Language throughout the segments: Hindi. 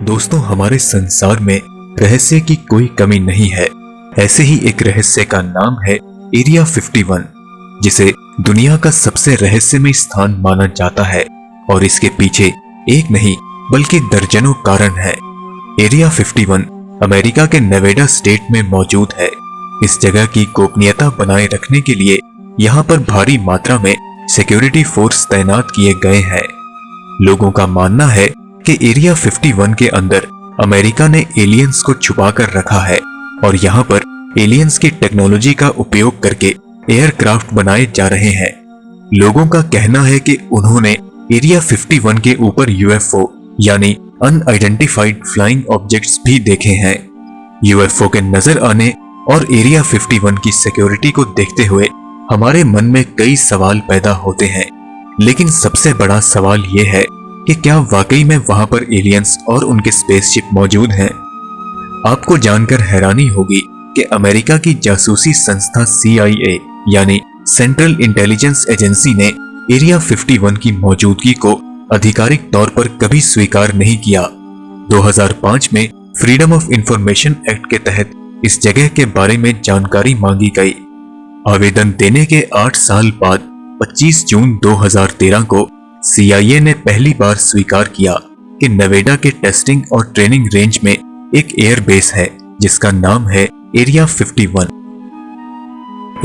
दोस्तों, हमारे संसार में रहस्य की कोई कमी नहीं है। ऐसे ही एक रहस्य का नाम है एरिया 51, जिसे दुनिया का सबसे रहस्यमय स्थान माना जाता है। और इसके पीछे एक नहीं बल्कि दर्जनों कारण है। एरिया 51 अमेरिका के नेवाडा स्टेट में मौजूद है। इस जगह की गोपनीयता बनाए रखने के लिए यहाँ पर भारी मात्रा में सिक्योरिटी फोर्स तैनात किए गए हैं। लोगों का मानना है कि एरिया 51 के अंदर अमेरिका ने एलियंस को छुपा कर रखा है और यहाँ पर एलियंस की टेक्नोलॉजी का उपयोग करके एयरक्राफ्ट बनाए जा रहे हैं। लोगों का कहना है कि उन्होंने एरिया 51 के ऊपर यूएफओ यानी अनआइडेंटिफाइड फ्लाइंग ऑब्जेक्ट्स भी देखे हैं। यूएफओ के नजर आने और एरिया 51 की सिक्योरिटी को देखते हुए हमारे मन में कई सवाल पैदा होते हैं, लेकिन सबसे बड़ा सवाल यह है कि क्या वाकई में वहां पर एलियंस और उनके स्पेसशिप मौजूद हैं? आपको जानकर हैरानी होगी कि अमेरिका की जासूसी संस्था CIA यानी सेंट्रल इंटेलिजेंस एजेंसी ने एरिया 51 की मौजूदगी को आधिकारिक तौर पर कभी स्वीकार नहीं किया। 2005 में फ्रीडम ऑफ इंफॉर्मेशन एक्ट के तहत इस जगह के बारे में जानकारी मांगी गई। आवेदन देने के 8 साल बाद 25 जून 2013 को CIA ने पहली बार स्वीकार किया कि नेवाडा के टेस्टिंग और ट्रेनिंग रेंज में एक एयर बेस है जिसका नाम है एरिया 51।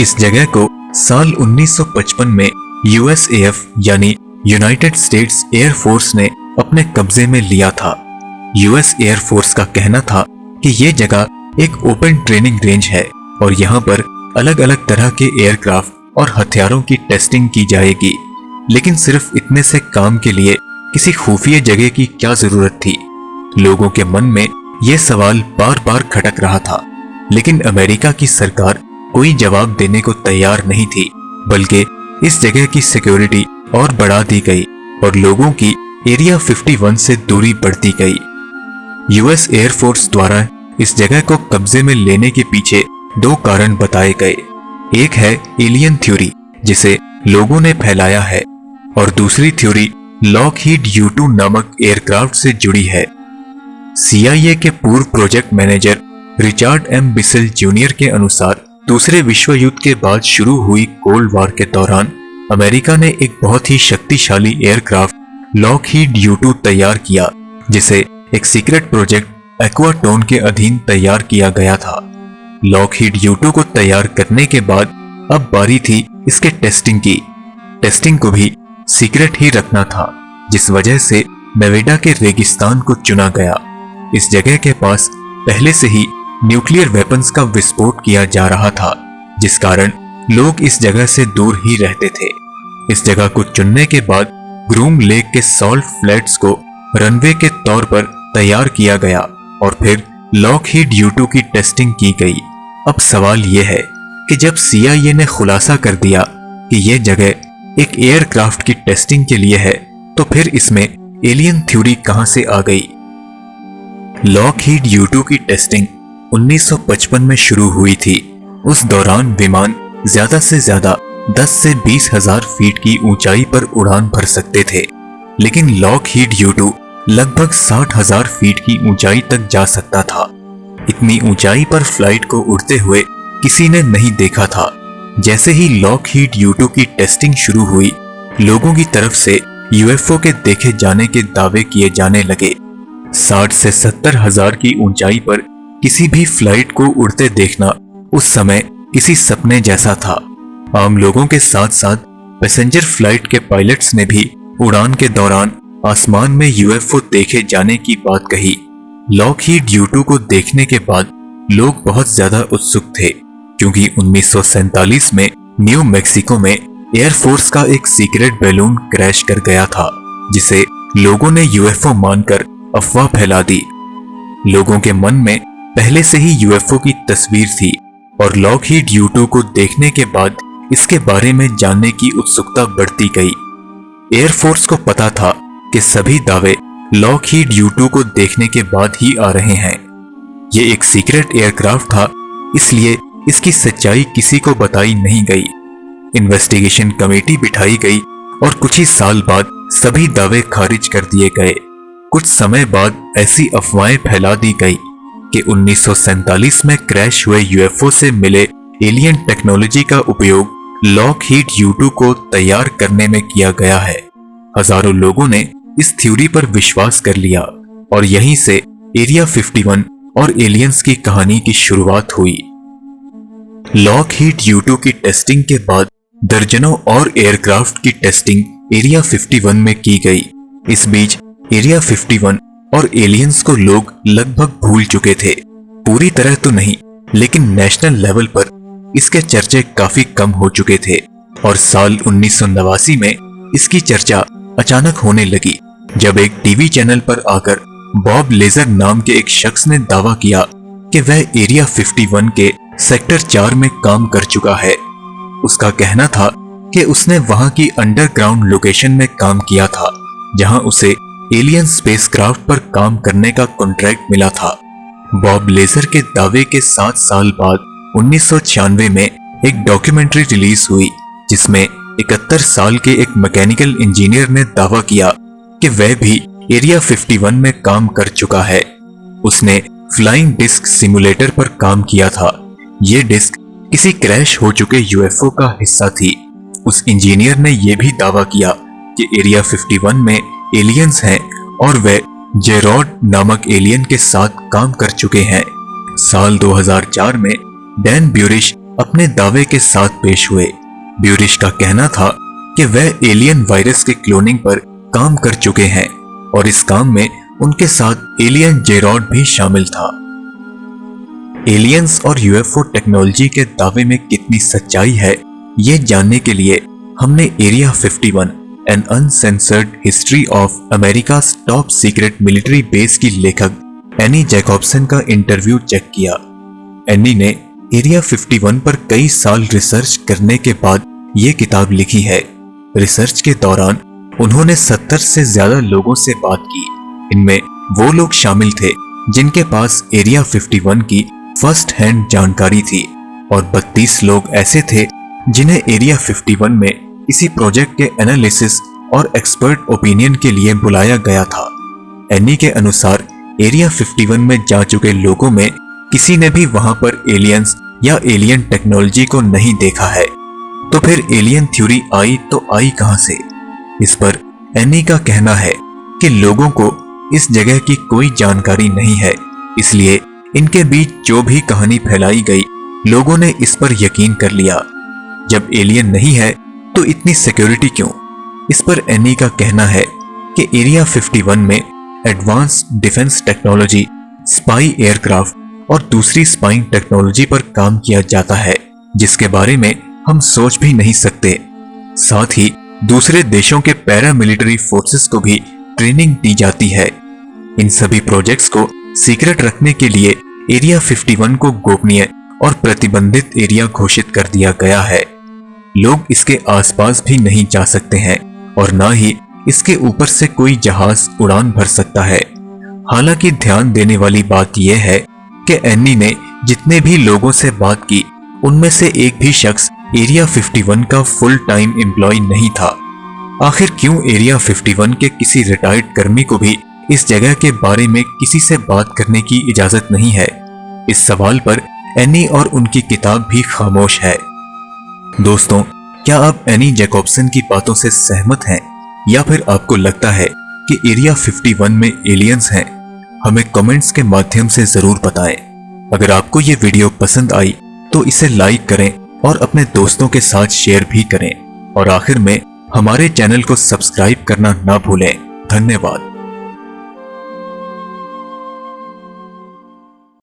इस जगह को साल 1955 में USAF यानी यूनाइटेड स्टेट्स एयर फोर्स ने अपने कब्जे में लिया था। US एयर फोर्स का कहना था कि यह जगह एक ओपन ट्रेनिंग रेंज है और यहाँ पर अलग अलग तरह के एयरक्राफ्ट और हथियारों की टेस्टिंग की जाएगी। लेकिन सिर्फ इतने से काम के लिए किसी खुफिया जगह की क्या जरूरत थी? लोगों के मन में यह सवाल बार बार खटक रहा था, लेकिन अमेरिका की सरकार कोई जवाब देने को तैयार नहीं थी, बल्कि इस जगह की सिक्योरिटी और बढ़ा दी गई और लोगों की एरिया 51 से दूरी बढ़ती गई। US एयर फोर्स द्वारा इस जगह को कब्जे में लेने के पीछे 2 कारण बताए गए। एक है एलियन थ्योरी, जिसे लोगों ने फैलाया है, और दूसरी थ्योरी लॉकहीड U-2 नामक एयरक्राफ्ट से जुड़ी है। CIA के पूर्व project manager Richard M. Bissell junior के अनुसार दूसरे विश्व युद्ध के बाद शुरू हुई कोल्ड वॉर के दौरान अमेरिका ने एक बहुत ही शक्तिशाली एयरक्राफ्ट लॉकहीड U-2 तैयार किया, जिसे एक सीक्रेट प्रोजेक्ट एक्वाटोन के अधीन तैयार किया गया था। लॉकहीड U-2 को तैयार करने के बाद अब बारी थी इसके टेस्टिंग की। टेस्टिंग को भी सीक्रेट ही रखना था, जिस वजह से नेवाडा के रेगिस्तान को चुना गया। इस जगह के पास पहले से ही न्यूक्लियर वेपन्स का विस्फोट किया जा रहा था, जिस कारण लोग इस जगह से दूर ही रहते थे। इस जगह को चुनने के बाद ग्रूम लेक के सॉल्ट फ्लैट्स को रनवे के तौर पर तैयार किया गया और फिर लॉकहीड U-2 की टेस्टिंग की गई। अब सवाल यह है कि जब CIA ने खुलासा कर दिया कि यह जगह एक एयरक्राफ्ट की टेस्टिंग के लिए है, तो फिर इसमें एलियन थ्योरी कहां से आ गई? लॉकहीड U-2 की टेस्टिंग 1955 में शुरू हुई थी। उस दौरान विमान ज्यादा से ज्यादा 10 से 20 हजार फीट की ऊंचाई पर उड़ान भर सकते थे, लेकिन लॉकहीड U-2 लगभग 60 हजार फीट की ऊंचाई तक जा सकता था। इतनी ऊंचाई पर फ्लाइट को उड़ते हुए किसी ने नहीं देखा था। जैसे ही लॉकहीड U-2 की टेस्टिंग शुरू हुई, लोगों की तरफ से UFO के देखे जाने के दावे किए जाने लगे। 60 से 70 हजार की ऊंचाई पर किसी भी फ्लाइट को उड़ते देखना उस समय किसी सपने जैसा था। आम लोगों के साथ साथ पैसेंजर फ्लाइट के पायलट्स ने भी उड़ान के दौरान आसमान में UFO देखे जाने की बात कही। लॉकहीड U-2 को देखने के बाद लोग बहुत ज्यादा उत्सुक थे, क्योंकि 1947 में न्यू मैक्सिको में एयरफोर्स का एक सीक्रेट बैलून क्रैश कर गया था, जिसे लोगों ने UFO मानकर अफवाह फैला दी। लोगों के मन में पहले से ही UFO की तस्वीर थी और लॉकहीड U-2 को देखने के बाद इसके बारे में जानने की उत्सुकता बढ़ती गई। एयरफोर्स को पता था कि सभी दावे लॉकहीड U-2 को देखने के बाद ही आ रहे हैं। ये एक सीक्रेट एयरक्राफ्ट था, इसलिए इसकी सच्चाई किसी को बताई नहीं गई। इन्वेस्टिगेशन कमेटी बिठाई गई और कुछ ही साल बाद सभी दावे खारिज कर दिए गए। कुछ समय बाद ऐसी अफवाहें फैला दी गई कि 1947 में क्रैश हुए यूएफओ से मिले एलियन टेक्नोलॉजी का उपयोग लॉकहीड U-2 को तैयार करने में किया गया है। हजारों लोगों ने इस थ्योरी पर विश्वास कर लिया और यहीं से एरिया 51 और एलियंस की कहानी की शुरुआत हुई। लॉकहीड U-2 की टेस्टिंग के बाद दर्जनों और एयरक्राफ्ट की टेस्टिंग एरिया 51 में की गई। इस बीच एरिया 51 और एलियंस को लोग लगभग भूल चुके थे। पूरी तरह तो नहीं, लेकिन नेशनल लेवल पर इसके चर्चे काफी कम हो चुके थे और साल 1989 में इसकी चर्चा अचानक होने लगी जब एक टीवी चैनल पर आकर बॉब लेजर नाम के एक शख्स ने दावा किया कि वह एरिया 51 के सेक्टर 4 में काम कर चुका है। उसका कहना था कि उसने वहां की अंडरग्राउंड लोकेशन में काम किया था जहां उसे एलियन स्पेसक्राफ्ट पर काम करने का कॉन्ट्रैक्ट मिला था। बॉब लेजर के दावे के 7 साल बाद 1996 में एक डॉक्यूमेंट्री रिलीज हुई जिसमें 71 साल के एक मैकेनिकल इंजीनियर ने दावा किया कि वह भी एरिया 51 में काम कर चुका है। उसने फ्लाइंग डिस्क सिमुलेटर पर काम किया था। ये डिस्क किसी क्रैश हो चुके यूएफओ का हिस्सा थी। उस इंजीनियर ने यह भी दावा किया कि एरिया 51 में एलियंस हैं और वे जेरॉड नामक एलियन के साथ काम कर चुके हैं। साल 2004 में डैन ब्यूरिश अपने दावे के साथ पेश हुए। ब्यूरिश का कहना था कि वह एलियन वायरस के क्लोनिंग पर काम कर चुके हैं और इस काम में उनके साथ एलियन जेरॉड भी शामिल था। एलियंस और यूएफओ टेक्नोलॉजी के दावे में कितनी सच्चाई है, ये जानने के लिए हमने area 51 an uncensored history of America's top secret military base की लेखक एनी जैकॉब्सन का इंटरव्यू चेक किया। एनी ने एरिया 51 पर कई साल रिसर्च करने के बाद ये किताब लिखी है। रिसर्च के दौरान उन्होंने 70 से ज्यादा लोगों से बात की। इनमें वो लोग शामिल थे जिनके पास एरिया 51 की फर्स्ट हैंड जानकारी थी और 32 लोग ऐसे थे जिन्हें एरिया 51 में किसी प्रोजेक्ट के एनालिसिस और एक्सपर्ट ओपिनियन के लिए बुलाया गया था। एनी के अनुसार एरिया 51 में जा चुके लोगों में किसी ने भी वहां पर एलियंस या एलियन टेक्नोलॉजी को नहीं देखा है। तो फिर एलियन थ्योरी आई तो आई कहां से? इस पर एनी का कहना है कि लोगों को इस जगह की कोई जानकारी नहीं है, इसलिए इनके बीच जो भी कहानी फैलाई गई लोगों ने इस पर यकीन कर लिया। जब एलियन नहीं है तो इतनी सिक्योरिटी क्यों? इस पर एनी का कहना है कि एरिया 51 में advanced defence technology, spy aircraft और दूसरी स्पाइंग टेक्नोलॉजी पर काम किया जाता है जिसके बारे में हम सोच भी नहीं सकते। साथ ही दूसरे देशों के पैरामिलिट्री फोर्सेस को भी ट्रेनिंग दी जाती है। इन सभी प्रोजेक्ट्स को सीक्रेट रखने के लिए एरिया 51 को गोपनीय और प्रतिबंधित एरिया घोषित कर दिया गया है। लोग इसके आसपास भी नहीं जा सकते हैं और ना ही इसके ऊपर से कोई जहाज उड़ान भर सकता है। हालांकि ध्यान देने वाली बात यह है कि एनी ने जितने भी लोगों से बात की उनमें से एक भी शख्स एरिया 51 का फुल टाइम एम्प्लॉय नहीं था। आखिर क्यों एरिया 51 के किसी रिटायर्ड कर्मी को भी इस जगह के बारे में किसी से बात करने की इजाजत नहीं है? इस सवाल पर एनी और उनकी किताब भी खामोश है। दोस्तों, क्या आप एनी जैकॉब्सन की बातों से सहमत हैं या फिर आपको लगता है कि एरिया 51 में एलियंस हैं? हमें कमेंट्स के माध्यम से जरूर बताएं। अगर आपको ये वीडियो पसंद आई तो इसे लाइक करें और अपने दोस्तों के साथ शेयर भी करें और आखिर में हमारे चैनल को सब्सक्राइब करना ना भूलें। धन्यवाद।